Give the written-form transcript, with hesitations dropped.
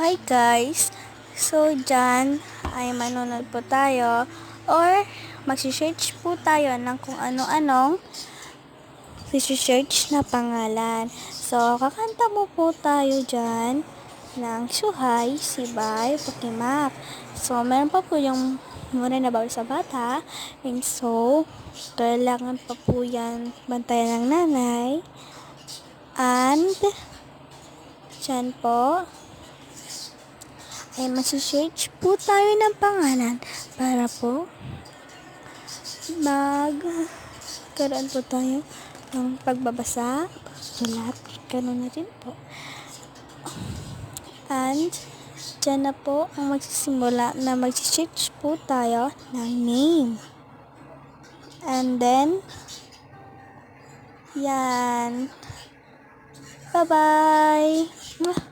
Hi guys! So dyan ay manonood po tayo or magsi-search po tayo ng kung ano-anong search na pangalan. So kakanta mo po tayo dyan ng Suhay, Sibay, Pukimak. So meron pa po yung muna na bawal sa bata, and so kailangan pa po yan bantayan ng nanay, and dyan po ay masi-search po tayo ng pangalan para po magkaroon po tayo ng pagbabasa, pagsulat, ganun na rin po. And dyan na po ang magsisimula na magsi-search po tayo ng name. And then yan. Bye-bye!